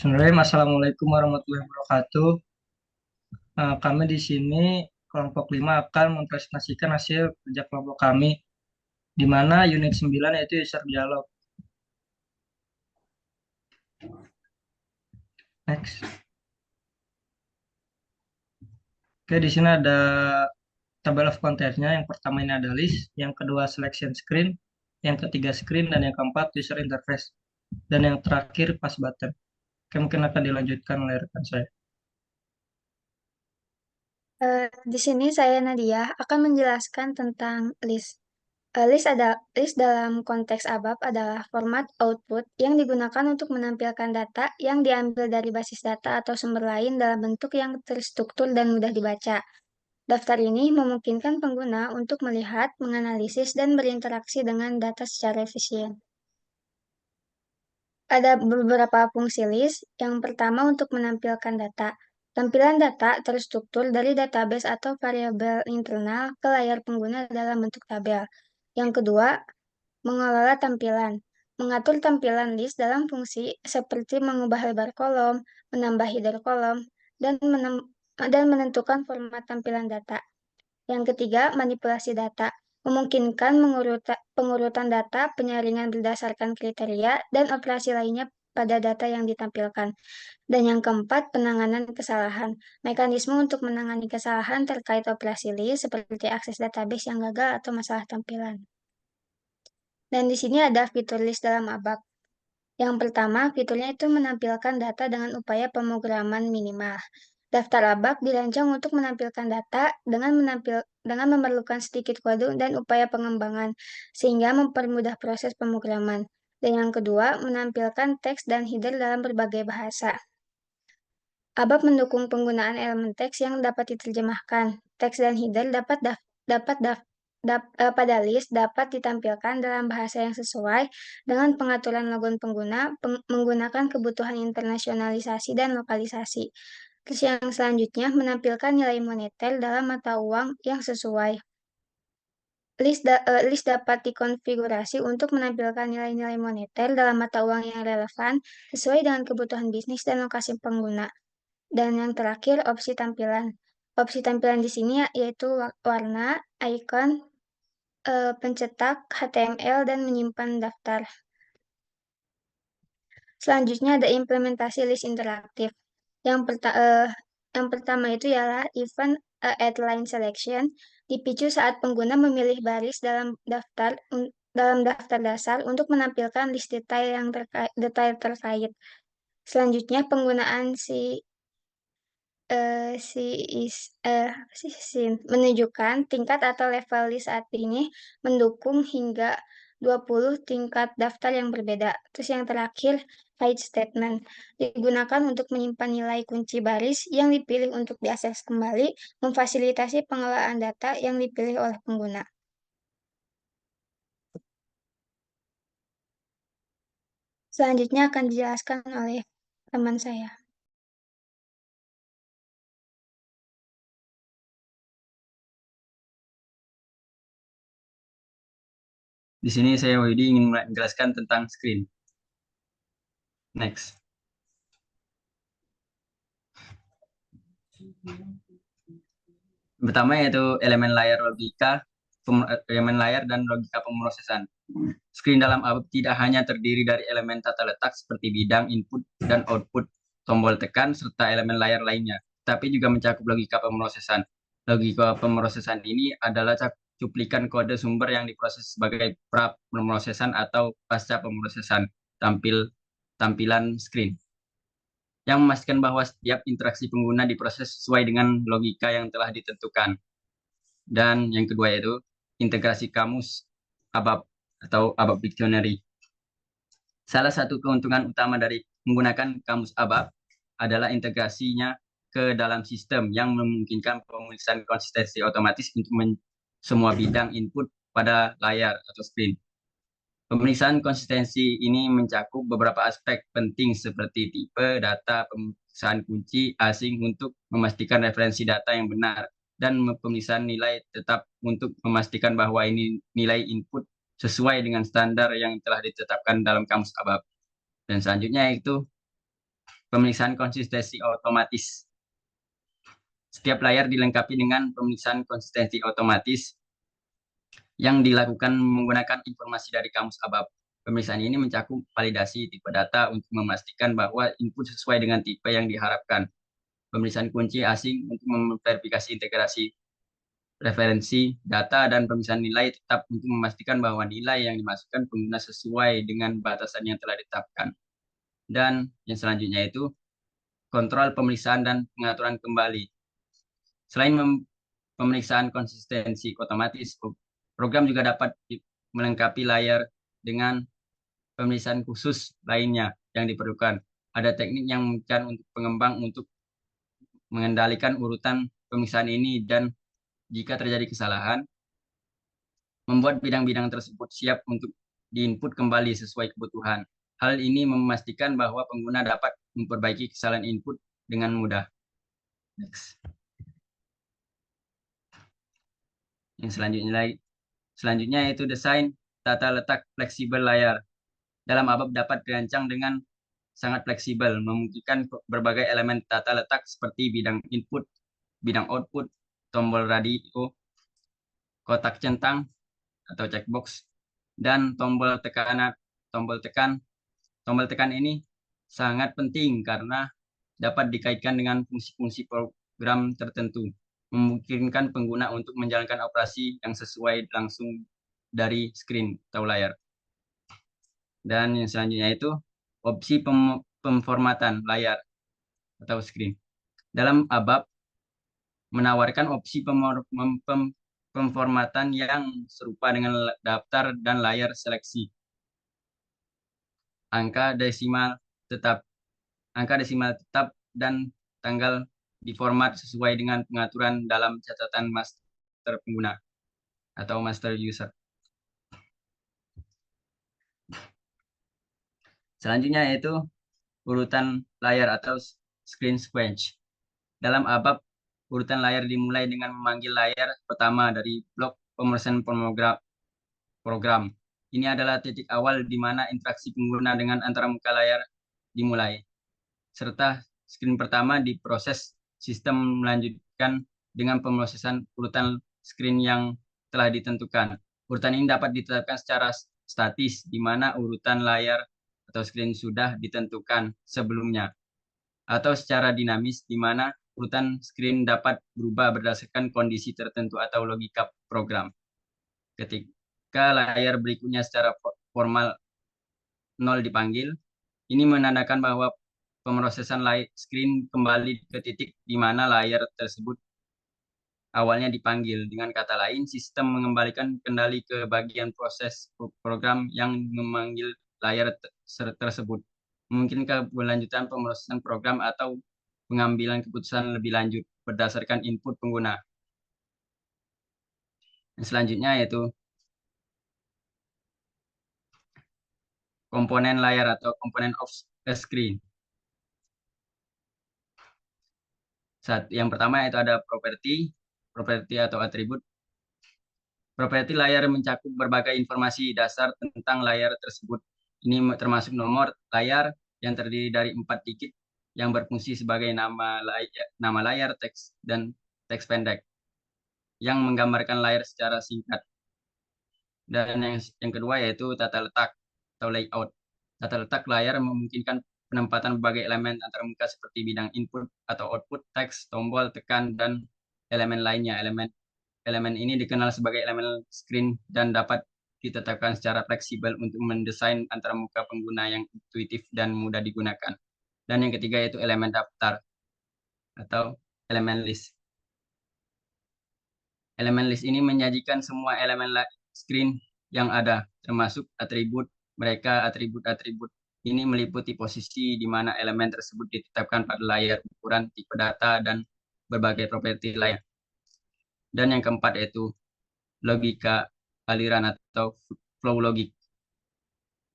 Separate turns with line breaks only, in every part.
Bismillahirrahmanirrahim. Assalamualaikum warahmatullahi wabarakatuh. Kami di sini kelompok 5 akan mempresentasikan hasil kerja kelompok kami, di mana unit 9 yaitu user dialog. Next. Oke, di sini ada tabel of contents-nya. Yang pertama ini ada list, yang kedua selection screen, yang ketiga screen, dan yang keempat user interface. Dan yang terakhir pass button. Oke, mungkin akan dilanjutkan oleh rekan saya.
Di sini saya Nadia akan menjelaskan tentang list. List dalam konteks ABAP adalah format output yang digunakan untuk menampilkan data yang diambil dari basis data atau sumber lain dalam bentuk yang terstruktur dan mudah dibaca. Daftar ini memungkinkan pengguna untuk melihat, menganalisis, dan berinteraksi dengan data secara efisien. Ada beberapa fungsi list. Yang pertama untuk menampilkan data. Tampilan data terstruktur dari database atau variabel internal ke layar pengguna dalam bentuk tabel. Yang kedua, mengelola tampilan. Mengatur tampilan list dalam fungsi seperti mengubah lebar kolom, menambah header kolom, dan menentukan format tampilan data. Yang ketiga, manipulasi data. Memungkinkan pengurutan data, penyaringan berdasarkan kriteria, dan operasi lainnya pada data yang ditampilkan. Dan yang keempat, penanganan kesalahan. Mekanisme untuk menangani kesalahan terkait operasi list seperti akses database yang gagal atau masalah tampilan. Dan di sini ada fitur list dalam ABAP. Yang pertama, fiturnya itu menampilkan data dengan upaya pemrograman minimal. Daftar ABAP dirancang untuk menampilkan data dengan memerlukan sedikit kode dan upaya pengembangan, sehingga mempermudah proses pemrograman. Dan yang kedua, menampilkan teks dan header dalam berbagai bahasa. ABAP mendukung penggunaan elemen teks yang dapat diterjemahkan. Teks dan header pada list dapat ditampilkan dalam bahasa yang sesuai dengan pengaturan logon pengguna menggunakan kebutuhan internasionalisasi dan lokalisasi. Terus yang selanjutnya menampilkan nilai moneter dalam mata uang yang sesuai. List dapat dikonfigurasi untuk menampilkan nilai-nilai moneter dalam mata uang yang relevan sesuai dengan kebutuhan bisnis dan lokasi pengguna. Dan yang terakhir, opsi tampilan. Opsi tampilan di sini yaitu warna, icon, pencetak, HTML, dan menyimpan daftar. Selanjutnya ada implementasi list interaktif. Yang, perta- eh, yang pertama itu ialah event at line selection, dipicu saat pengguna memilih baris dalam daftar dasar untuk menampilkan list detail terkait. Selanjutnya penggunaan eh, si is apa sih, menunjukkan tingkat atau level list saat ini mendukung hingga 20 tingkat daftar yang berbeda. Terus yang terakhir, hide statement digunakan untuk menyimpan nilai kunci baris yang dipilih untuk diakses kembali, memfasilitasi pengelolaan data yang dipilih oleh pengguna. Selanjutnya akan dijelaskan oleh teman saya.
Di sini saya Widi ingin menjelaskan tentang screen. Next. Pertama yaitu elemen layar elemen layar dan logika pemrosesan. Screen dalam ABAP tidak hanya terdiri dari elemen tata letak seperti bidang, input, dan output, tombol tekan, serta elemen layar lainnya, tapi juga mencakup logika pemrosesan. Logika pemrosesan ini adalah cuplikan kode sumber yang diproses sebagai pra pemrosesan atau pasca pemrosesan tampilan screen, yang memastikan bahwa setiap interaksi pengguna diproses sesuai dengan logika yang telah ditentukan. Dan yang kedua yaitu integrasi kamus ABAP atau ABAP Dictionary. Salah satu keuntungan utama dari menggunakan kamus ABAP adalah integrasinya ke dalam sistem yang memungkinkan penulisan konsistensi otomatis untuk semua bidang input pada layar atau screen. Pemeriksaan konsistensi ini mencakup beberapa aspek penting seperti tipe, data, pemeriksaan kunci, asing untuk memastikan referensi data yang benar, dan pemeriksaan nilai tetap untuk memastikan bahwa ini nilai input sesuai dengan standar yang telah ditetapkan dalam kamus ABAP. Dan selanjutnya yaitu Pemeriksaan konsistensi otomatis. Setiap layar dilengkapi dengan pemeriksaan konsistensi otomatis yang dilakukan menggunakan informasi dari kamus ABAP. Pemeriksaan ini mencakup validasi tipe data untuk memastikan bahwa input sesuai dengan tipe yang diharapkan. Pemeriksaan kunci asing untuk memverifikasi integrasi referensi data, dan pemeriksaan nilai tetap untuk memastikan bahwa nilai yang dimasukkan pengguna sesuai dengan batasan yang telah ditetapkan. Dan yang selanjutnya itu kontrol pemeriksaan dan pengaturan kembali. Selain pemeriksaan konsistensi otomatis, program juga dapat melengkapi layar dengan pemeriksaan khusus lainnya yang diperlukan. Ada teknik yang memungkinkan untuk pengembang untuk mengendalikan urutan pemeriksaan ini, dan jika terjadi kesalahan, membuat bidang-bidang tersebut siap untuk diinput kembali sesuai kebutuhan. Hal ini memastikan bahwa pengguna dapat memperbaiki kesalahan input dengan mudah. Next. Yang selanjutnya yaitu desain tata letak fleksibel layar. Dalam ABAP dapat dirancang dengan sangat fleksibel, memungkinkan berbagai elemen tata letak seperti bidang input, bidang output, tombol radio, kotak centang atau checkbox, dan tombol tekan. Tombol tekan ini sangat penting karena dapat dikaitkan dengan fungsi-fungsi program tertentu, memungkinkan pengguna untuk menjalankan operasi yang sesuai langsung dari screen atau layar. Dan yang selanjutnya itu opsi pemformatan layar atau screen. Dalam ABAP menawarkan opsi pemformatan yang serupa dengan daftar dan layar seleksi. Angka desimal tetap dan tanggal diformat sesuai dengan pengaturan dalam catatan master pengguna atau master user. Selanjutnya yaitu urutan layar atau screen sequence. Dalam ABAP, urutan layar dimulai dengan memanggil layar pertama dari blok pemrosesan program. Ini adalah titik awal di mana interaksi pengguna dengan antarmuka layar dimulai. Serta screen pertama diproses, sistem melanjutkan dengan pemrosesan urutan screen yang telah ditentukan. Urutan ini dapat ditetapkan secara statis, di mana urutan layar atau screen sudah ditentukan sebelumnya, atau secara dinamis, di mana urutan screen dapat berubah berdasarkan kondisi tertentu atau logika program. Ketika layar berikutnya secara formal 0 dipanggil, ini menandakan bahwa pemrosesan screen kembali ke titik di mana layar tersebut awalnya dipanggil. Dengan kata lain, sistem mengembalikan kendali ke bagian proses program yang memanggil layar tersebut. Memungkinkan keberlanjutan pemrosesan program atau pengambilan keputusan lebih lanjut berdasarkan input pengguna. Yang selanjutnya yaitu komponen layar atau komponen of screen. Yang pertama itu ada properti atau atribut. Properti layar mencakup berbagai informasi dasar tentang layar tersebut. Ini termasuk nomor layar yang terdiri dari 4 digit yang berfungsi sebagai nama layar, teks, dan teks pendek yang menggambarkan layar secara singkat. Dan yang kedua yaitu tata letak atau layout. Tata letak layar memungkinkan penempatan berbagai elemen antarmuka seperti bidang input atau output, teks, tombol tekan, dan elemen lainnya. Elemen ini dikenal sebagai elemen screen dan dapat ditetapkan secara fleksibel untuk mendesain antarmuka pengguna yang intuitif dan mudah digunakan. Dan yang ketiga yaitu elemen daftar atau elemen list. Elemen list ini menyajikan semua elemen screen yang ada, termasuk atribut mereka. Atribut-atribut ini meliputi posisi di mana elemen tersebut ditetapkan pada layar, ukuran, tipe data, dan berbagai properti lain. Dan yang keempat yaitu logika aliran atau flow logic.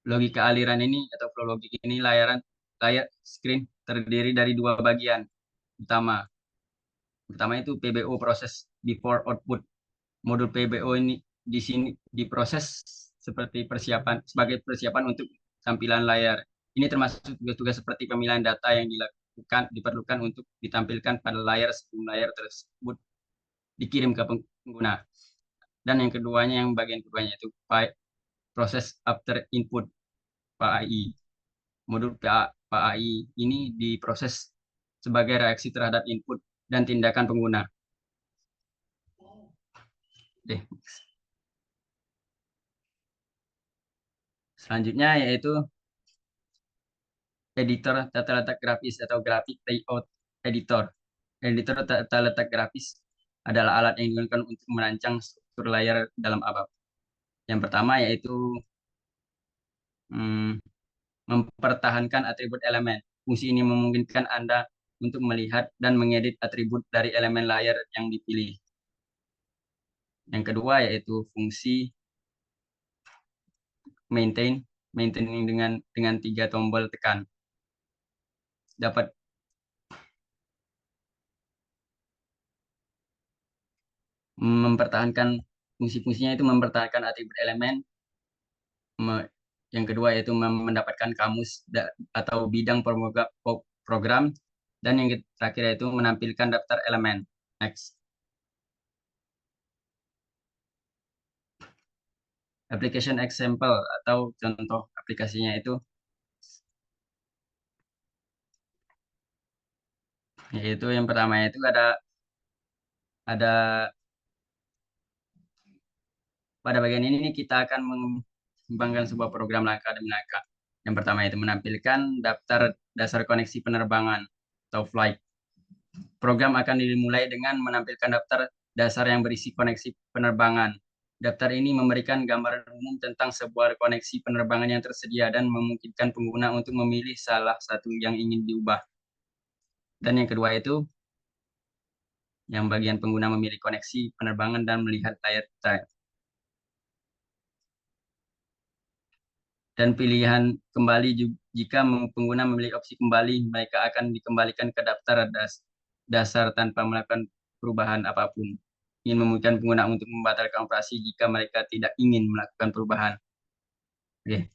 Logika aliran ini atau flow logic ini layar screen terdiri dari 2 bagian utama. Pertama itu PBO, proses before output. Modul PBO ini di sini diproses sebagai persiapan untuk tampilan layar. Ini termasuk tugas-tugas seperti pemilihan data yang diperlukan untuk ditampilkan pada layar sebelum layar tersebut dikirim ke pengguna. Dan yang keduanya, yang bagian keduanya itu proses after input PAI. Modul PAI ini diproses sebagai reaksi terhadap input dan tindakan pengguna. Selanjutnya yaitu editor tata letak grafis atau graphic layout editor. Editor tata letak grafis adalah alat yang digunakan untuk merancang struktur layar dalam ABAP. Yang pertama yaitu mempertahankan atribut elemen. Fungsi ini memungkinkan Anda untuk melihat dan mengedit atribut dari elemen layar yang dipilih. Yang kedua yaitu fungsi maintaining dengan 3 tombol tekan. Dapat mempertahankan fungsi-fungsinya itu mempertahankan atribut elemen. Yang kedua yaitu mendapatkan kamus atau bidang program, dan yang terakhir yaitu menampilkan daftar elemen. Next. Application example atau contoh aplikasinya itu yaitu yang pertama itu ada pada bagian ini kita akan mengembangkan sebuah program langkah demi langkah. Yang pertama itu menampilkan daftar dasar koneksi penerbangan atau flight. Program akan dimulai dengan menampilkan daftar dasar yang berisi koneksi penerbangan. Daftar ini memberikan gambaran umum tentang sebuah koneksi penerbangan yang tersedia dan memungkinkan pengguna untuk memilih salah satu yang ingin diubah. Dan yang kedua itu yang bagian pengguna memilih koneksi penerbangan dan melihat layar detail. Dan pilihan kembali jika pengguna memilih opsi kembali, mereka akan dikembalikan ke daftar dasar tanpa melakukan perubahan apapun. Ingin memungkinkan pengguna untuk membatalkan operasi jika mereka tidak ingin melakukan perubahan. Oke,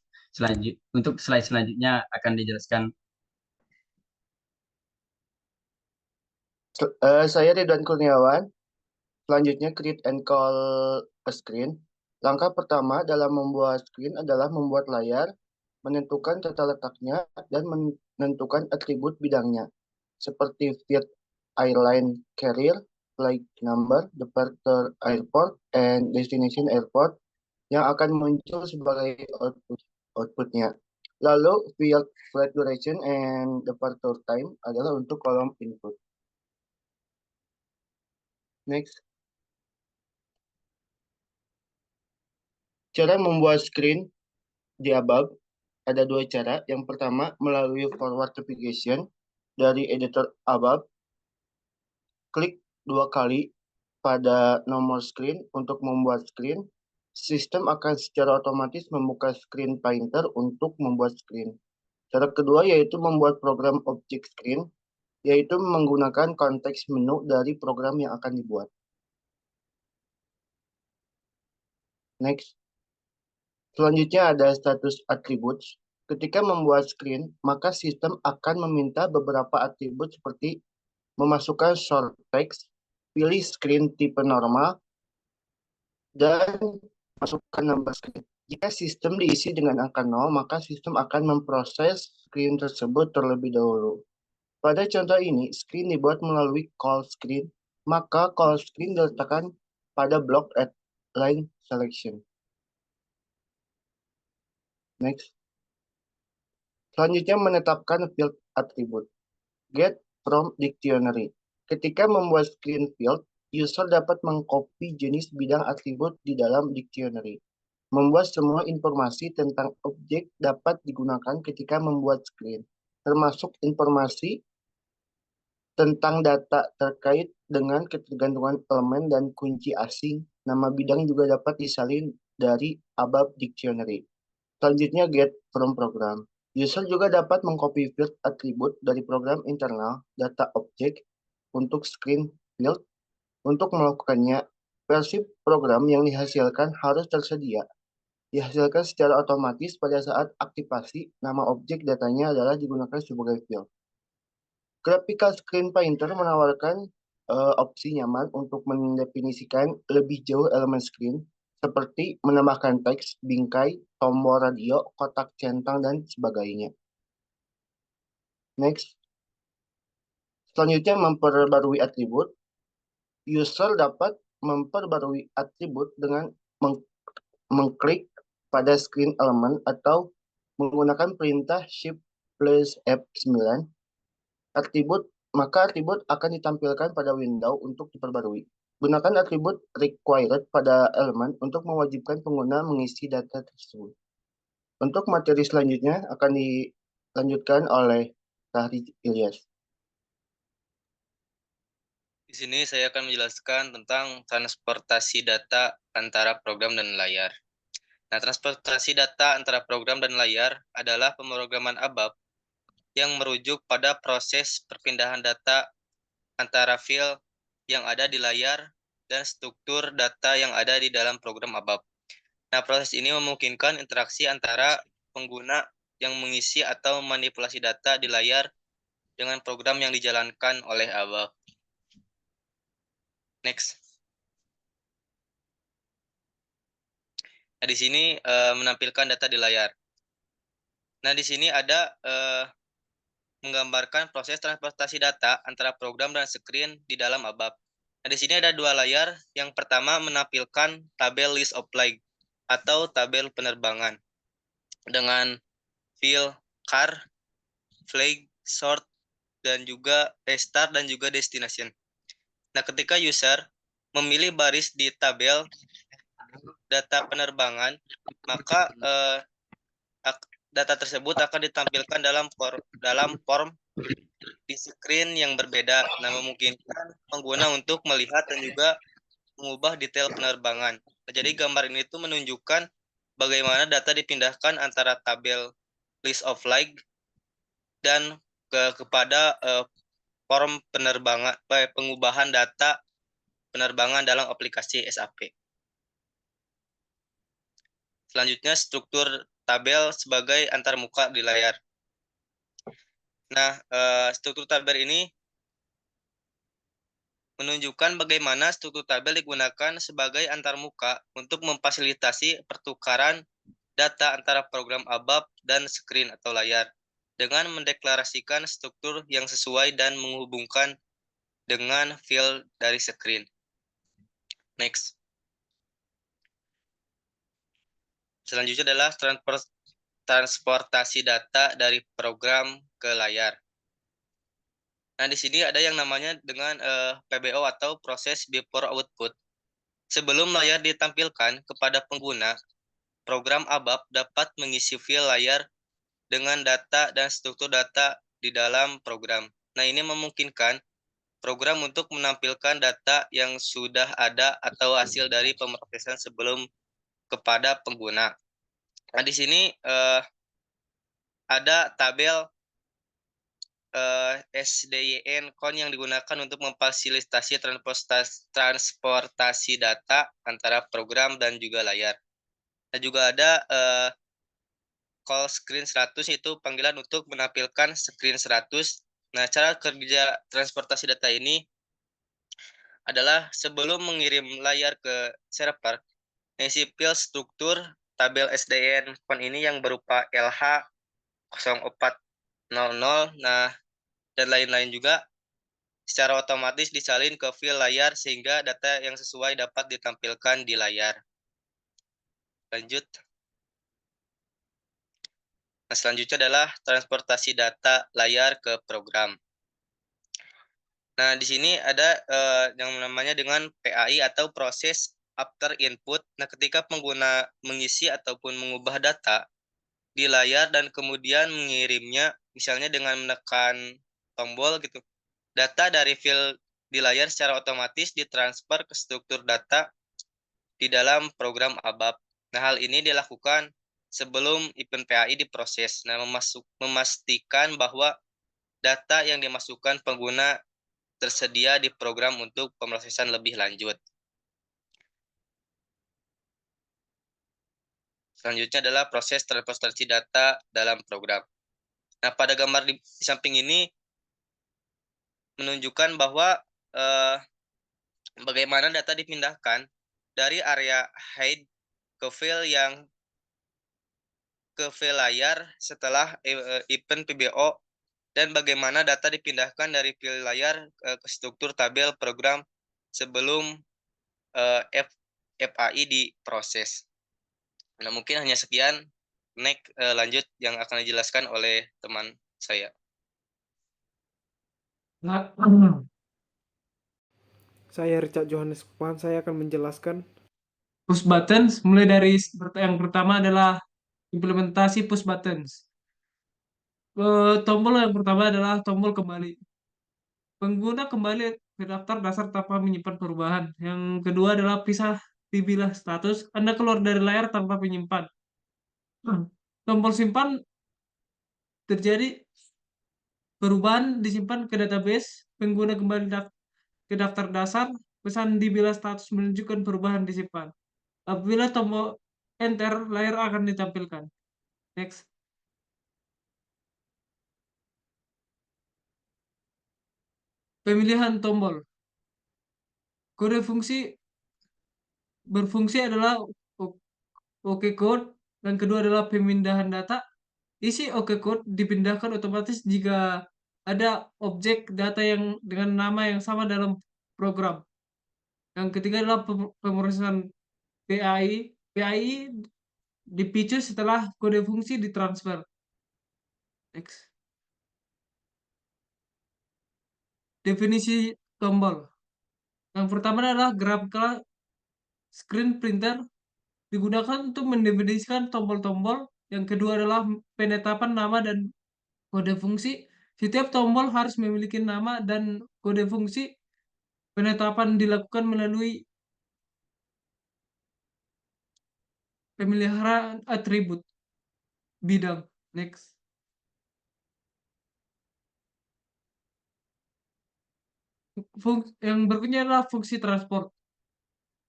untuk slide selanjutnya akan dijelaskan.
Saya Ridwan Kurniawan. Selanjutnya create and call a screen. Langkah pertama dalam membuat screen adalah membuat layar, menentukan tata letaknya, dan menentukan atribut bidangnya, seperti field airline carrier, flight number, departure airport, and destination airport yang akan muncul sebagai outputnya. Lalu field flight duration and departure time adalah untuk kolom input. Next. Cara membuat screen di above ada 2 cara. Yang pertama melalui forward navigation dari editor above. Klik 2 kali pada nomor screen untuk membuat screen. Sistem akan secara otomatis membuka screen painter untuk membuat screen. Cara kedua yaitu membuat program object screen, yaitu menggunakan konteks menu dari program yang akan dibuat. Next. Selanjutnya ada status attributes. Ketika membuat screen, maka sistem akan meminta beberapa atribut seperti memasukkan short text, pilih screen tipe normal, dan masukkan number screen. Jika sistem diisi dengan angka 0, maka sistem akan memproses screen tersebut terlebih dahulu. Pada contoh ini, screen dibuat melalui call screen, maka call screen diletakkan pada block at line selection. Next. Selanjutnya menetapkan field attribute. Get from dictionary. Ketika membuat screen field, user dapat mengcopy jenis bidang atribut di dalam dictionary. Membuat semua informasi tentang objek dapat digunakan ketika membuat screen, termasuk informasi tentang data terkait dengan ketergantungan elemen dan kunci asing. Nama bidang juga dapat disalin dari above dictionary. Selanjutnya get from program. User juga dapat mengcopy field atribut dari program internal data object untuk screen field. Untuk melakukannya, versi program yang dihasilkan harus tersedia, dihasilkan secara otomatis pada saat aktivasi nama objek datanya adalah digunakan sebagai field. Graphical Screen Painter menawarkan opsi nyaman untuk mendefinisikan lebih jauh elemen screen seperti menambahkan teks, bingkai, tombol radio, kotak centang, dan sebagainya. Next. Selanjutnya, memperbarui atribut. User dapat memperbarui atribut dengan mengklik pada screen element atau menggunakan perintah Shift plus F9. Maka atribut akan ditampilkan pada window untuk diperbarui. Gunakan atribut required pada elemen untuk mewajibkan pengguna mengisi data tersebut. Untuk materi selanjutnya akan dilanjutkan oleh Tahri Ilyas.
Di sini saya akan menjelaskan tentang transportasi data antara program dan layar. Nah, transportasi data antara program dan layar adalah pemrograman ABAP yang merujuk pada proses perpindahan data antara file yang ada di layar dan struktur data yang ada di dalam program ABAP. Nah, proses ini memungkinkan interaksi antara pengguna yang mengisi atau manipulasi data di layar dengan program yang dijalankan oleh ABAP. Next. Nah, di sini menampilkan data di layar. Nah, di sini ada menggambarkan proses transportasi data antara program dan screen di dalam ABAP. Nah, di sini ada dua layar. Yang pertama menampilkan tabel list of flight atau tabel penerbangan dengan field car, flag, sort, dan juga restart dan juga destination. Nah, ketika user memilih baris di tabel data penerbangan, maka data tersebut akan ditampilkan dalam form di screen yang berbeda. Nah, memungkinkan pengguna untuk melihat dan juga mengubah detail penerbangan. Nah, jadi gambar ini tuh menunjukkan bagaimana data dipindahkan antara tabel list of flight dan kepada form penerbangan, pengubahan data penerbangan dalam aplikasi SAP. Selanjutnya, struktur tabel sebagai antarmuka di layar. Nah, struktur tabel ini menunjukkan bagaimana struktur tabel digunakan sebagai antarmuka untuk memfasilitasi pertukaran data antara program ABAP dan screen atau layar dengan mendeklarasikan struktur yang sesuai dan menghubungkan dengan file dari screen. Next. Selanjutnya adalah transportasi data dari program ke layar. Nah, di sini ada yang namanya dengan PBO atau proses before output. Sebelum layar ditampilkan kepada pengguna, program ABAP dapat mengisi file layar dengan data dan struktur data di dalam program. Nah, ini memungkinkan program untuk menampilkan data yang sudah ada atau hasil dari pemrosesan sebelum kepada pengguna. Nah, di sini ada tabel SDYN CON yang digunakan untuk memfasilitasi transportasi data antara program dan juga layar. Dan juga ada call screen 100 itu panggilan untuk menampilkan screen 100. Nah, cara kerja transportasi data ini adalah sebelum mengirim layar ke server, isi file struktur tabel SDN CON ini yang berupa LH 0400, nah, dan lain-lain juga secara otomatis disalin ke file layar sehingga data yang sesuai dapat ditampilkan di layar. Lanjut. Nah, selanjutnya adalah transportasi data layar ke program. Nah, di sini ada yang namanya dengan PAI atau proses after input. Nah, ketika pengguna mengisi ataupun mengubah data di layar dan kemudian mengirimnya, misalnya dengan menekan tombol gitu, data dari file di layar secara otomatis ditransfer ke struktur data di dalam program ABAP. Nah, hal ini dilakukan sebelum event PAI diproses. Nah, memastikan bahwa data yang dimasukkan pengguna tersedia di program untuk pemrosesan lebih lanjut. Selanjutnya adalah proses transportasi data dalam program. Nah, pada gambar di samping ini menunjukkan bahwa bagaimana data dipindahkan dari area hide ke file layar setelah event PBO, dan bagaimana data dipindahkan dari file layar ke struktur tabel program sebelum FAI diproses. Nah, mungkin hanya sekian. Next, lanjut yang akan dijelaskan oleh teman saya.
Saya Richard Johannes Kupahan, saya akan menjelaskan
Push buttons, mulai dari yang pertama adalah implementasi push buttons. Tombol yang pertama adalah tombol kembali. Pengguna kembali ke daftar dasar tanpa menyimpan perubahan. Yang kedua adalah pisah di bilah status. Anda keluar dari layar tanpa menyimpan. Tombol simpan, terjadi perubahan disimpan ke database. Pengguna kembali ke daftar dasar. Pesan di bilah status menunjukkan perubahan disimpan. Apabila tombol enter, layar akan ditampilkan. Next. Pemilihan tombol. Kode fungsi berfungsi adalah OK code, dan kedua adalah pemindahan data. Isi OK code dipindahkan otomatis jika ada objek data yang dengan nama yang sama dalam program. Yang ketiga adalah pemrosesan PAI. PAI dipicu setelah kode fungsi ditransfer. Next. Definisi tombol. Yang pertama adalah graphical screen printer, digunakan untuk mendefinisikan tombol-tombol. Yang kedua adalah penetapan nama dan kode fungsi. Setiap tombol harus memiliki nama dan kode fungsi. Penetapan dilakukan melalui pemeliharaan atribut bidang. Next. Yang berikutnya adalah fungsi transport.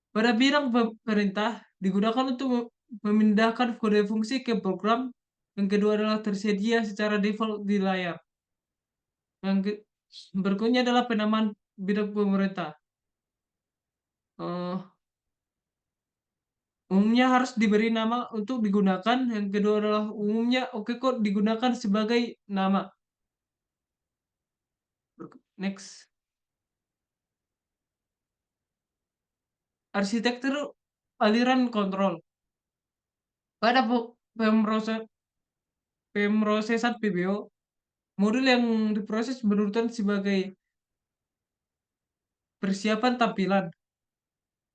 Pada bidang perintah, digunakan untuk memindahkan kode fungsi ke program. Yang kedua adalah tersedia secara default di layar. Yang berikutnya adalah penamaan bidang pemerintah. Umumnya harus diberi nama untuk digunakan. Yang kedua adalah umumnya OK code digunakan sebagai nama. Next. Arsitektur aliran kontrol. Pada pemrosesan PBO, modul yang diproses berurutan sebagai persiapan tampilan,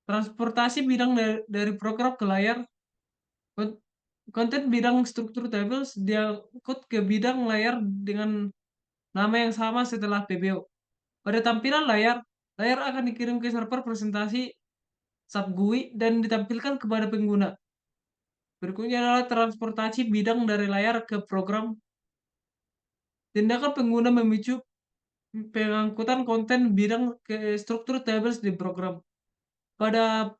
transportasi bidang dari program ke layar, konten bidang struktur tables diangkut ke bidang layar dengan nama yang sama setelah PBO. Pada tampilan layar, layar akan dikirim ke server presentasi sub GUI dan ditampilkan kepada pengguna. Berikutnya adalah transportasi bidang dari layar ke program. Tindakan pengguna memicu pengangkutan konten bidang ke struktur tables di program. Pada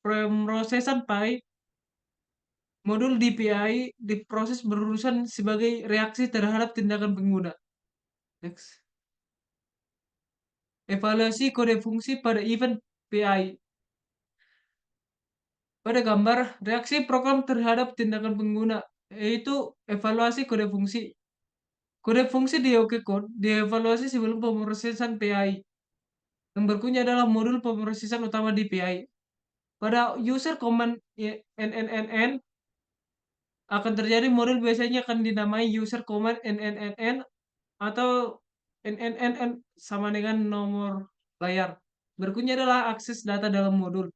pemrosesan PAI, modul DPI diproses berurusan sebagai reaksi terhadap tindakan pengguna. Next. Evaluasi kode fungsi pada event PI. Pada gambar, reaksi program terhadap tindakan pengguna, yaitu evaluasi kode fungsi. Kode fungsi di OK Code dievaluasi sebelum pemrosesan PI. Yang berikutnya adalah modul pemrosesan utama di PI. Pada user command NNNN akan terjadi modul biasanya akan dinamai user command NNNN atau NNNN sama dengan nomor layar. Berikutnya adalah akses data dalam modul.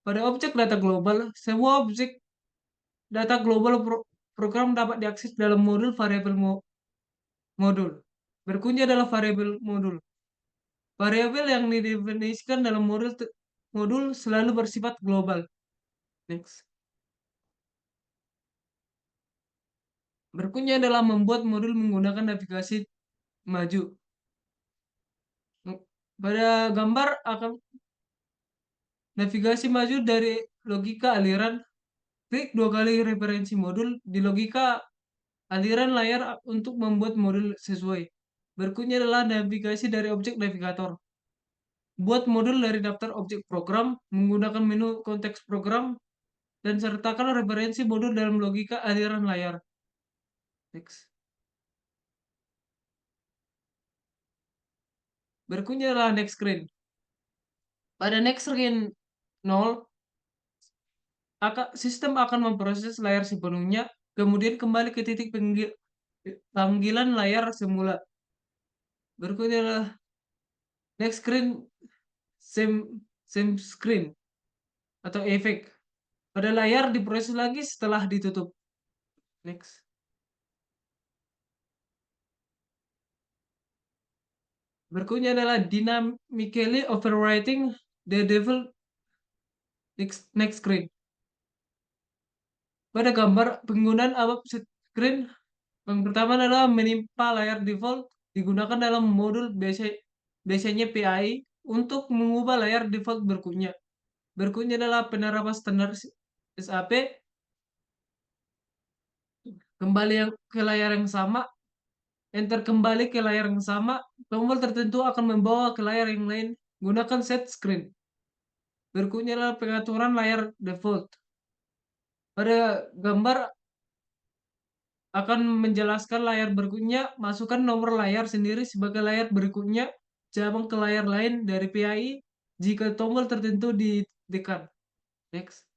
Pada objek data global, semua objek data global program dapat diakses dalam modul variabel modul. Berikutnya adalah variabel modul. Variabel yang didefinisikan dalam modul selalu bersifat global. Next. Berikutnya adalah membuat modul menggunakan navigasi maju. Pada gambar akan navigasi maju dari logika aliran klik 2 kali referensi modul di logika aliran layar untuk membuat modul sesuai. Berikutnya adalah navigasi dari objek navigator. Buat modul dari daftar objek program menggunakan menu konteks program dan sertakan referensi modul dalam logika aliran layar. Next. Berikutnya adalah next screen. Pada next screen 0, sistem akan memproses layar sepenuhnya, kemudian kembali ke titik panggilan layar semula. Berikutnya adalah next screen same screen atau efek. Pada layar diproses lagi setelah ditutup. Next. Berikutnya adalah dynamically overwriting the default next screen. Pada gambar penggunaan above screen, yang pertama adalah menimpa layar default digunakan dalam modul biasanya PAI untuk mengubah layar default berikutnya. Berikutnya adalah penerapan standar SAP, kembali ke layar yang sama, enter kembali ke layar yang sama, tombol tertentu akan membawa ke layar yang lain, gunakan set screen. Berikutnya adalah pengaturan layar default. Pada gambar akan menjelaskan layar berikutnya, masukkan nomor layar sendiri sebagai layar berikutnya, cabang ke layar lain dari PAI jika tombol tertentu ditekan. Next.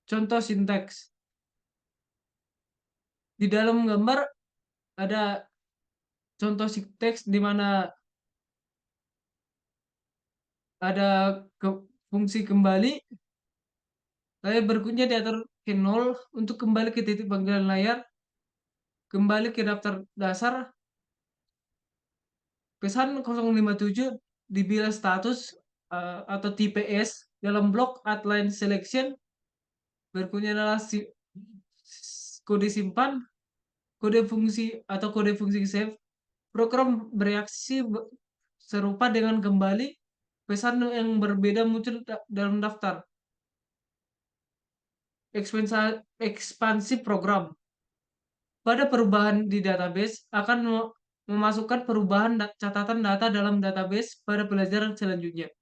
Contoh sinteks. Di dalam gambar ada contoh sinteks di mana ada fungsi kembali, layar berikutnya diatur ke 0 untuk kembali ke titik panggilan layar, kembali ke daftar dasar, pesan 057 dibilang status atau TPS dalam blok outline selection. Berikutnya adalah kode simpan, kode fungsi atau kode fungsi save. Program bereaksi serupa dengan kembali, pesan yang berbeda muncul dalam daftar. Ekspansi program. Pada perubahan di database akan memasukkan perubahan catatan data dalam database pada pelajaran selanjutnya.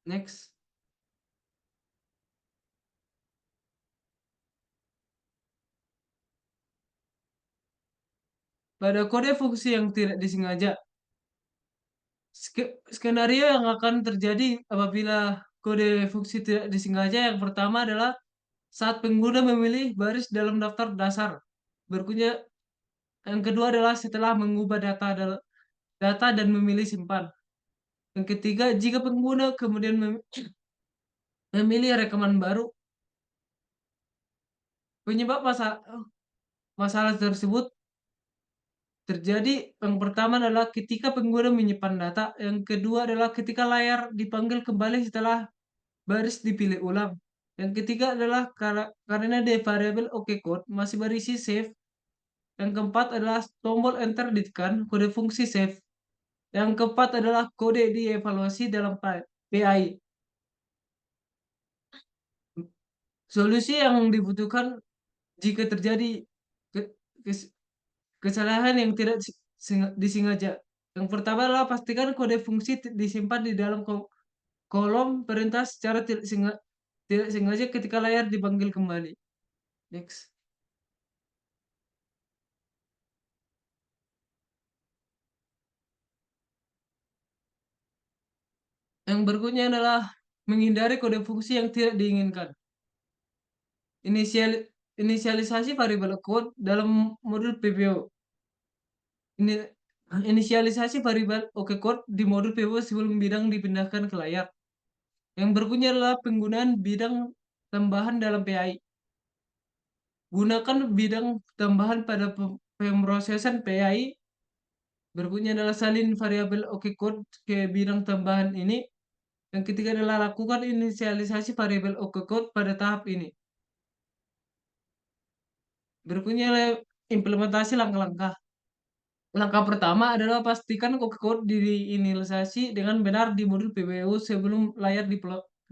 Next. Pada kode fungsi yang tidak disengaja, skenario yang akan terjadi apabila kode fungsi tidak disengaja yang pertama adalah saat pengguna memilih baris dalam daftar dasar. Berikutnya, yang kedua adalah setelah mengubah data dan memilih simpan. Yang ketiga, jika pengguna kemudian memilih rekaman baru, penyebab masalah tersebut terjadi. Yang pertama adalah ketika pengguna menyimpan data, yang kedua adalah ketika layar dipanggil kembali setelah baris dipilih ulang. Yang ketiga adalah karena di variabel OkCode masih berisi save. Yang keempat adalah tombol enter ditekan kode fungsi save. Yang keempat adalah kode dievaluasi dalam PAI. Solusi yang dibutuhkan jika terjadi kesalahan yang tidak disengaja. Yang pertama adalah pastikan kode fungsi disimpan di dalam kolom perintah secara tidak sengaja ketika layar dipanggil kembali. Next. Yang berikutnya adalah menghindari kode fungsi yang tidak diinginkan. Inisialisasi variabel code dalam modul PPO. Inisialisasi variabel OkCode di modul PPO sebelum bidang dipindahkan ke layar. Yang berikutnya adalah penggunaan bidang tambahan dalam PAI. Gunakan bidang tambahan pada pemrosesan PAI. Berikutnya adalah salin variabel OkCode ke bidang tambahan ini. Yang ketiga adalah lakukan inisialisasi variabel OkCode pada tahap ini. Berikutnya adalah implementasi langkah-langkah. Langkah pertama adalah pastikan code diinisialisasi dengan benar di modul PBU sebelum layar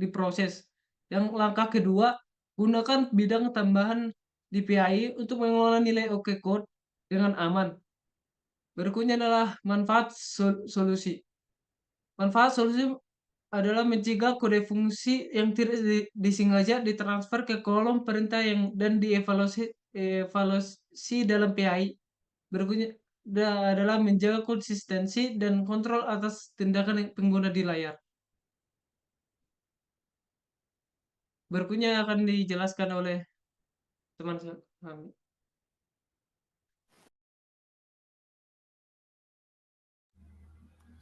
diproses. Yang langkah kedua, gunakan bidang tambahan di PAI untuk mengelola nilai OK code dengan aman. Berikutnya adalah manfaat solusi. Manfaat solusi adalah mencegah kode fungsi yang tidak disengaja ditransfer ke kolom perintah dan dievaluasi dalam PAI. Berikutnya adalah menjaga konsistensi dan kontrol atas tindakan pengguna di layar. Berikutnya akan dijelaskan oleh teman kami.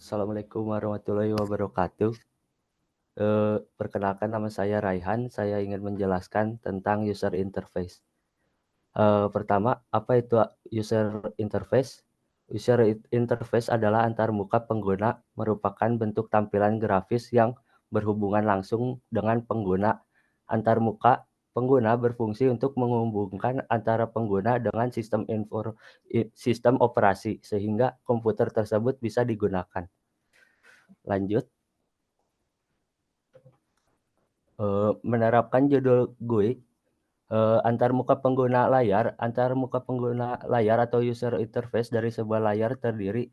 Assalamualaikum warahmatullahi wabarakatuh. Perkenalkan, nama saya Raihan. Saya ingin menjelaskan tentang user interface. Pertama, apa itu user interface? User interface adalah antarmuka pengguna, merupakan bentuk tampilan grafis yang berhubungan langsung dengan pengguna. Antarmuka pengguna berfungsi untuk menghubungkan antara pengguna dengan sistem operasi, sehingga komputer tersebut bisa digunakan. Lanjut. Menerapkan judul GUI antarmuka pengguna layar atau user interface dari sebuah layar terdiri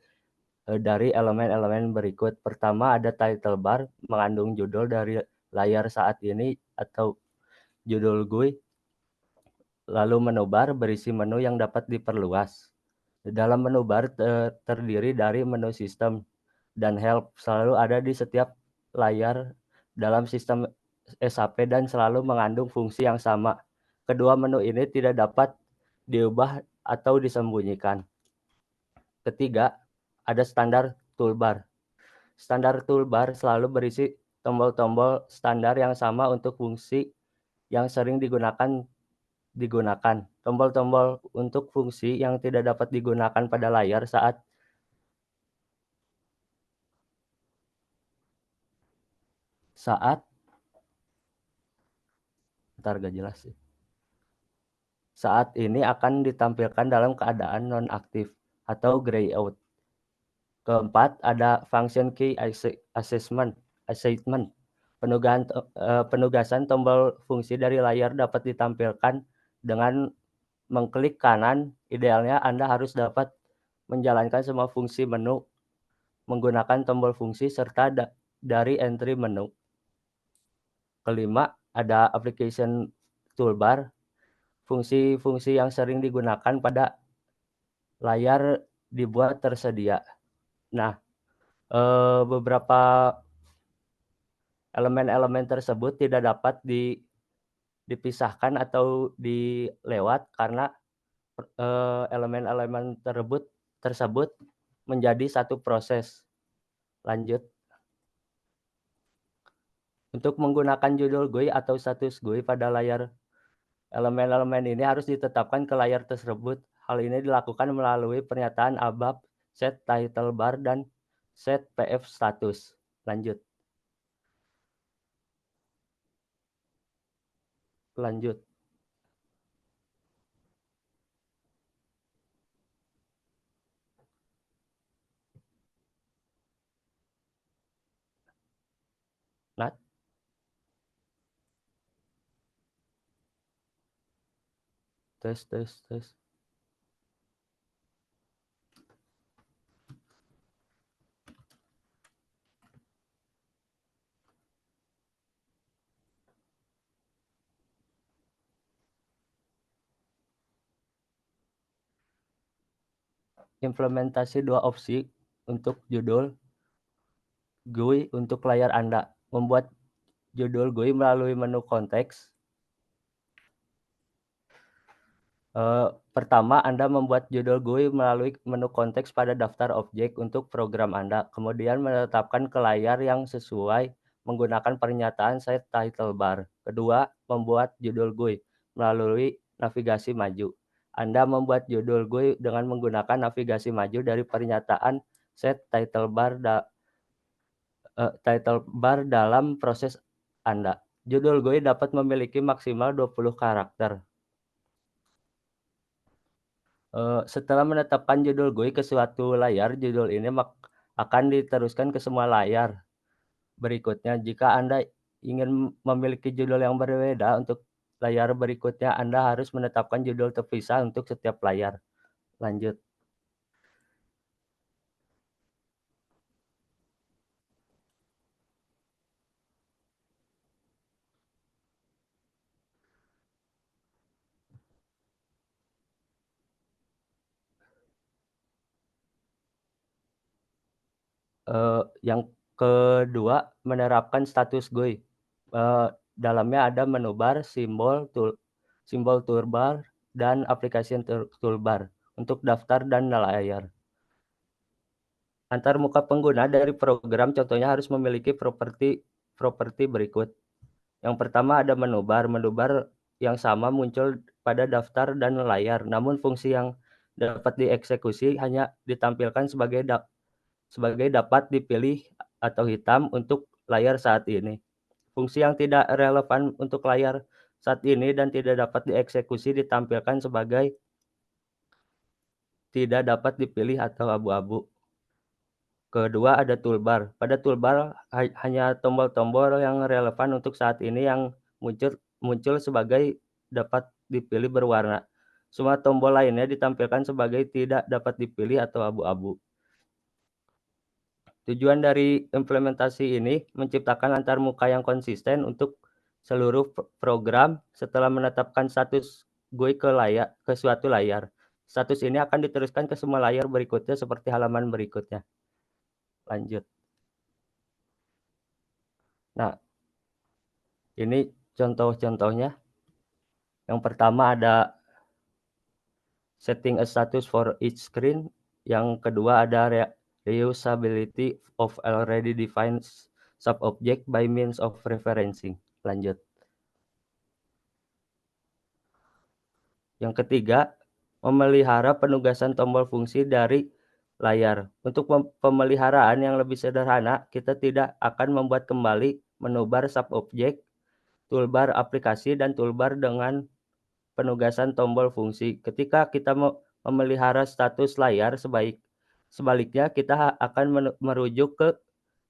dari elemen-elemen berikut. Pertama, ada title bar, mengandung judul dari layar saat ini atau judul GUI. Lalu menu bar berisi menu yang dapat diperluas. Dalam menu bar terdiri dari menu sistem dan help, selalu ada di setiap layar dalam sistem SAP dan selalu mengandung fungsi yang sama. Kedua menu ini tidak dapat diubah atau disembunyikan. Ketiga, ada standar toolbar. Standar toolbar selalu berisi tombol-tombol standar yang sama untuk fungsi yang sering digunakan. Tombol-tombol untuk fungsi yang tidak dapat digunakan pada layar saat saat ini akan ditampilkan dalam keadaan non-aktif atau gray out. Keempat, ada function key assignment. Penugasan tombol fungsi dari layar dapat ditampilkan dengan mengklik kanan. Idealnya Anda harus dapat menjalankan semua fungsi menu menggunakan tombol fungsi serta dari entry menu. Kelima, ada application toolbar. Fungsi-fungsi yang sering digunakan pada layar dibuat tersedia. Nah, beberapa elemen-elemen tersebut tidak dapat dipisahkan atau dilewat karena elemen-elemen tersebut menjadi satu proses. Lanjut. Untuk menggunakan judul GUI atau status GUI pada layar, elemen-elemen ini harus ditetapkan ke layar tersebut. Hal ini dilakukan melalui pernyataan ABAP, set title bar, dan set PF status. Lanjut. Nat. Tes. Implementasi dua opsi untuk judul GUI untuk layar Anda. Membuat judul GUI melalui menu konteks. Pertama, Anda membuat judul GUI melalui menu konteks pada daftar objek untuk program Anda. Kemudian menetapkan ke layar yang sesuai menggunakan pernyataan set title bar. Kedua, membuat judul GUI melalui navigasi maju. Anda membuat judul GUI dengan menggunakan navigasi maju dari pernyataan set title bar dalam proses Anda. Judul GUI dapat memiliki maksimal 20 karakter. Setelah menetapkan judul GUI ke suatu layar, judul ini akan diteruskan ke semua layar berikutnya. Jika Anda ingin memiliki judul yang berbeda untuk layar berikutnya, Anda harus menetapkan judul terpisah untuk setiap layar. Lanjut. Yang kedua, menerapkan status GUI. Dalamnya ada menu bar, simbol toolbar, dan aplikasi toolbar untuk daftar dan layar. Antar muka pengguna dari program contohnya harus memiliki properti berikut. Yang pertama ada menu bar. Menu bar yang sama muncul pada daftar dan layar, namun fungsi yang dapat dieksekusi hanya ditampilkan sebagai dapat dipilih atau hitam untuk layar saat ini. Fungsi yang tidak relevan untuk layar saat ini dan tidak dapat dieksekusi ditampilkan sebagai tidak dapat dipilih atau abu-abu. Kedua ada toolbar. Pada toolbar hanya tombol-tombol yang relevan untuk saat ini yang muncul sebagai dapat dipilih berwarna. Semua tombol lainnya ditampilkan sebagai tidak dapat dipilih atau abu-abu. Tujuan dari implementasi ini menciptakan antarmuka yang konsisten untuk seluruh program. Setelah menetapkan status GUI ke suatu layar, status ini akan diteruskan ke semua layar berikutnya seperti halaman berikutnya. Lanjut. Nah, ini contoh-contohnya. Yang pertama ada setting a status for each screen. Yang kedua ada reusability of already defined sub-object by means of referencing. Lanjut. Yang ketiga, memelihara penugasan tombol fungsi dari layar. Untuk pemeliharaan yang lebih sederhana, kita tidak akan membuat kembali menu bar sub-objek, toolbar aplikasi, dan toolbar dengan penugasan tombol fungsi. Ketika kita memelihara status layar, sebaliknya kita akan merujuk ke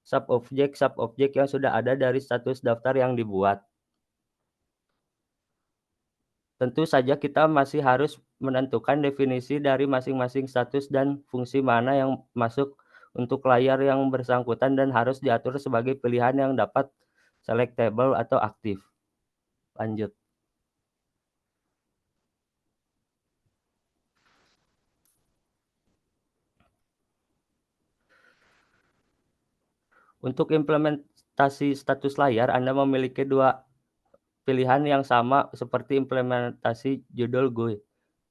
sub-objek yang sudah ada dari status daftar yang dibuat. Tentu saja kita masih harus menentukan definisi dari masing-masing status dan fungsi mana yang masuk untuk layar yang bersangkutan dan harus diatur sebagai pilihan yang dapat selectable atau aktif. Lanjut. Untuk implementasi status layar, Anda memiliki dua pilihan yang sama seperti implementasi judul GUI.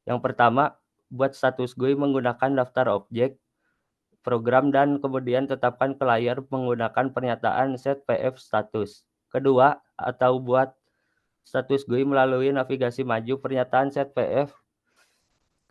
Yang pertama, buat status GUI menggunakan daftar objek, program, dan kemudian tetapkan ke layar menggunakan pernyataan setPF status. Kedua, atau buat status GUI melalui navigasi maju pernyataan setPF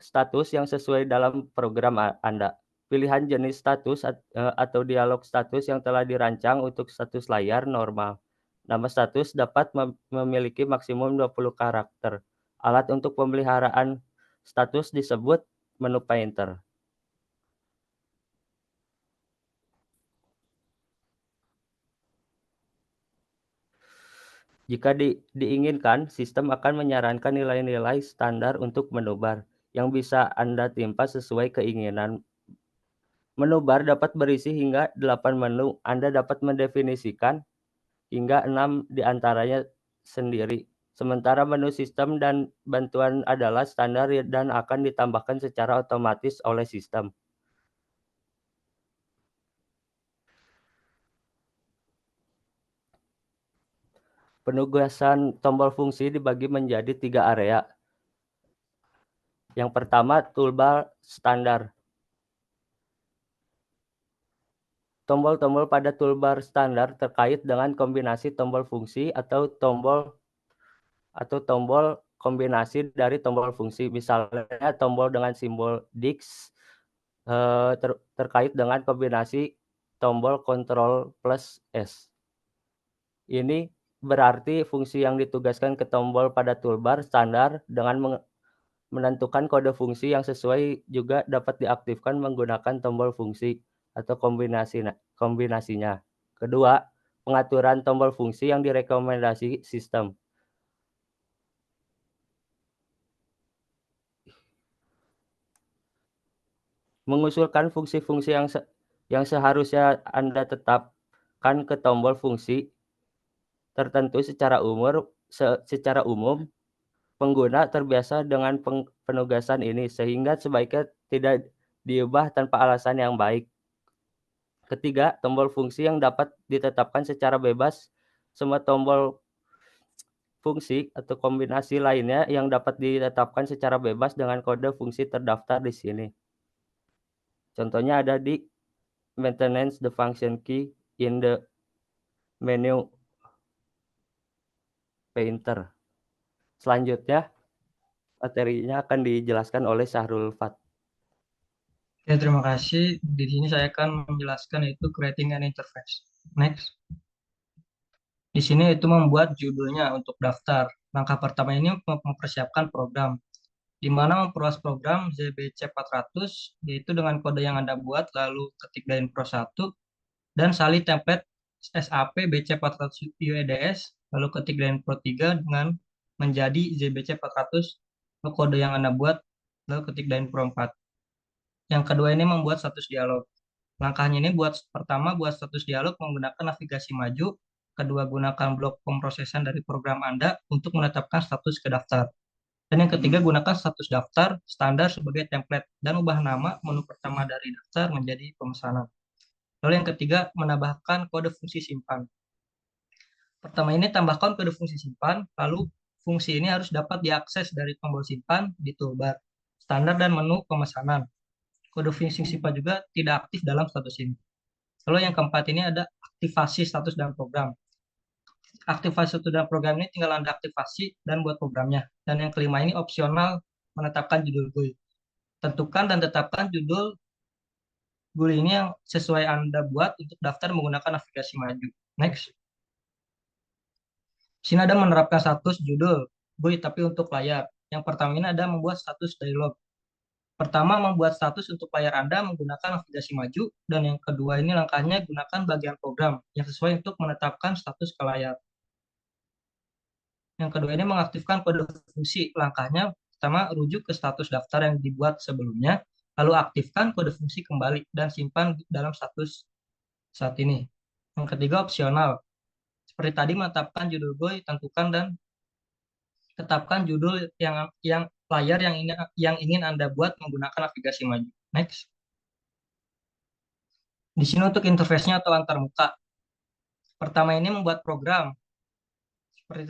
status yang sesuai dalam program Anda. Pilihan jenis status atau dialog status yang telah dirancang untuk status layar normal. Nama status dapat memiliki maksimum 20 karakter. Alat untuk pemeliharaan status disebut menu painter. Jika diinginkan, sistem akan menyarankan nilai-nilai standar untuk menu bar yang bisa Anda timpa sesuai keinginan. Menu bar dapat berisi hingga 8 menu. Anda dapat mendefinisikan hingga 6 diantaranya sendiri. Sementara menu sistem dan bantuan adalah standar dan akan ditambahkan secara otomatis oleh sistem. Penugasan tombol fungsi dibagi menjadi 3 area. Yang pertama, toolbar standar. Tombol-tombol pada toolbar standar terkait dengan kombinasi tombol fungsi atau tombol kombinasi dari tombol fungsi. Misalnya tombol dengan simbol Dix terkait dengan kombinasi tombol Ctrl plus S. Ini berarti fungsi yang ditugaskan ke tombol pada toolbar standar dengan Menentukan kode fungsi yang sesuai juga dapat diaktifkan menggunakan tombol fungsi atau kombinasinya. Kedua, pengaturan tombol fungsi yang direkomendasi sistem. Mengusulkan fungsi-fungsi yang seharusnya Anda tetapkan ke tombol fungsi tertentu secara umum, pengguna terbiasa dengan penugasan ini, sehingga sebaiknya tidak diubah tanpa alasan yang baik. Ketiga, tombol fungsi yang dapat ditetapkan secara bebas. Semua tombol fungsi atau kombinasi lainnya yang dapat ditetapkan secara bebas dengan kode fungsi terdaftar di sini. Contohnya ada di maintenance the function key in the menu painter. Selanjutnya, materinya akan dijelaskan oleh Syahrul Fat.
Oke, terima kasih. Di sini saya akan menjelaskan itu creating an interface. Next. Di sini itu membuat judulnya untuk daftar. Langkah pertama ini mempersiapkan program. Di mana memperluas program ZBC 400, yaitu dengan kode yang Anda buat, lalu ketik Dainpro 1, dan salin template SAP BC 400 UEDS, lalu ketik Dainpro 3 dengan menjadi ZBC 400, kode yang Anda buat, lalu ketik Dainpro 4. Yang kedua ini membuat status dialog. Langkahnya ini pertama buat status dialog menggunakan navigasi maju, kedua gunakan blok pemrosesan dari program Anda untuk menetapkan status ke daftar. Dan yang ketiga gunakan status daftar standar sebagai template dan ubah nama menu pertama dari daftar menjadi pemesanan. Lalu yang ketiga menambahkan kode fungsi simpan. Pertama ini tambahkan kode fungsi simpan, lalu fungsi ini harus dapat diakses dari tombol simpan di toolbar, standar dan menu pemesanan. Kode fungsi simpan juga tidak aktif dalam status ini. Lalu yang keempat ini ada aktivasi status dan program. Aktivasi status dan program ini tinggal Anda aktivasi dan buat programnya. Dan yang kelima ini opsional menetapkan judul GUI. Tentukan dan tetapkan judul GUI ini yang sesuai Anda buat untuk daftar menggunakan navigasi maju. Next. Sini ada menerapkan status judul GUI tapi untuk layar. Yang pertama ini ada membuat status dialog. Pertama, membuat status untuk layar Anda menggunakan navigasi maju, dan yang kedua ini langkahnya gunakan bagian program yang sesuai untuk menetapkan status ke layar. Yang kedua ini mengaktifkan kode fungsi. Langkahnya pertama rujuk ke status daftar yang dibuat sebelumnya, lalu aktifkan kode fungsi kembali dan simpan dalam status saat ini. Yang ketiga opsional. Seperti tadi menetapkan judul GUI, tentukan dan tetapkan judul yang layar yang ingin Anda buat menggunakan navigasi maju. Next. Di sini untuk interface-nya atau antarmuka. Pertama ini membuat program.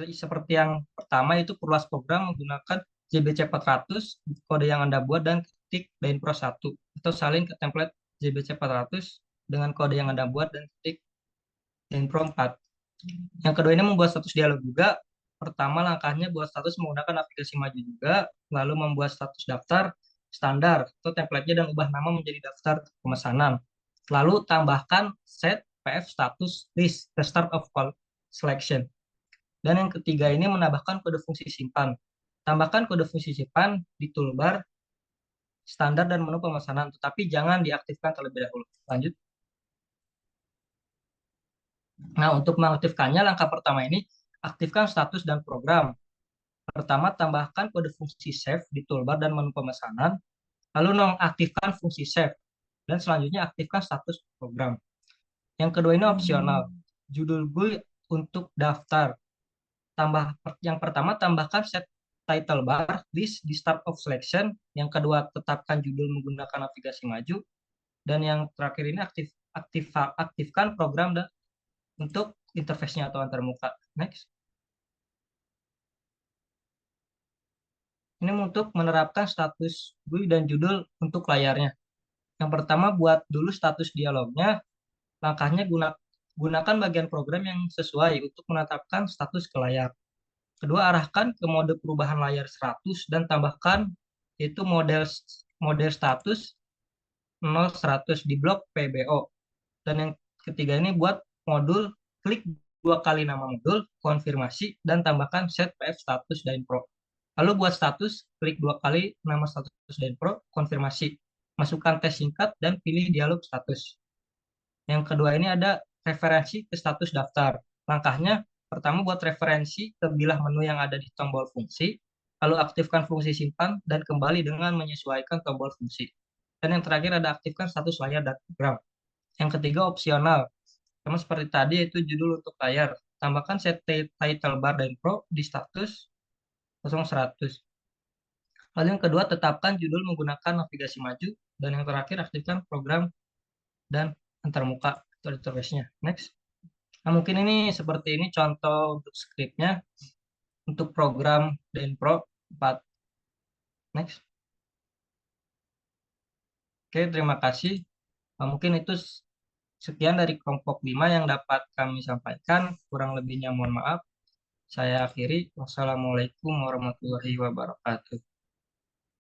Seperti yang pertama itu perluas program menggunakan ZBC 400, kode yang Anda buat dan ketik Dainpro 1. Atau salin ke template ZBC 400 dengan kode yang Anda buat dan ketik Dainpro 4. Yang kedua ini membuat status dialog juga. Pertama langkahnya buat status menggunakan navigasi maju juga, lalu membuat status daftar standar atau template-nya dan ubah nama menjadi daftar pemesanan. Lalu tambahkan set PF status list the start of call selection. Dan yang ketiga ini menambahkan kode fungsi simpan. Tambahkan kode fungsi simpan di toolbar standar dan menu pemesanan, tetapi jangan diaktifkan terlebih dahulu. Lanjut. Nah, untuk mengaktifkannya langkah pertama ini aktifkan status dan program. Pertama, tambahkan kode fungsi save di toolbar dan menu pemesanan, lalu nonaktifkan fungsi save, dan selanjutnya aktifkan status program. Yang kedua ini opsional, judul GUI untuk daftar. Yang pertama, tambahkan set title bar list di start of selection. Yang kedua, tetapkan judul menggunakan navigasi maju. Dan yang terakhir ini aktifkan program untuk interface-nya atau antarmuka. Next. Ini untuk menerapkan status GUI dan judul untuk layarnya. Yang pertama, buat dulu status dialognya. Langkahnya gunakan bagian program yang sesuai untuk menetapkan status ke layar. Kedua, arahkan ke mode perubahan layar 100 dan tambahkan itu model status 0100 di blok PBO. Dan yang ketiga ini buat modul, klik 2 kali nama modul, konfirmasi, dan tambahkan set PF status Dainpro. Lalu buat status, klik 2 kali nama status Denpro, konfirmasi. Masukkan tes singkat dan pilih dialog status. Yang kedua ini ada referensi ke status daftar. Langkahnya, pertama buat referensi ke bilah menu yang ada di tombol fungsi, lalu aktifkan fungsi simpan dan kembali dengan menyesuaikan tombol fungsi. Dan yang terakhir ada aktifkan status layar dan program. Yang ketiga opsional, sama seperti tadi yaitu judul untuk layar. Tambahkan set title bar Denpro di status 0100. Lalu yang kedua tetapkan judul menggunakan navigasi maju, dan yang terakhir aktifkan program dan antarmuka interface-nya. Next. Nah, mungkin ini seperti ini contoh untuk script-nya untuk program Denpro 4. Next. Oke, terima kasih. Nah, mungkin itu sekian dari kelompok 5 yang dapat kami sampaikan. Kurang lebihnya mohon maaf. Saya akhiri. Wassalamualaikum warahmatullahi wabarakatuh.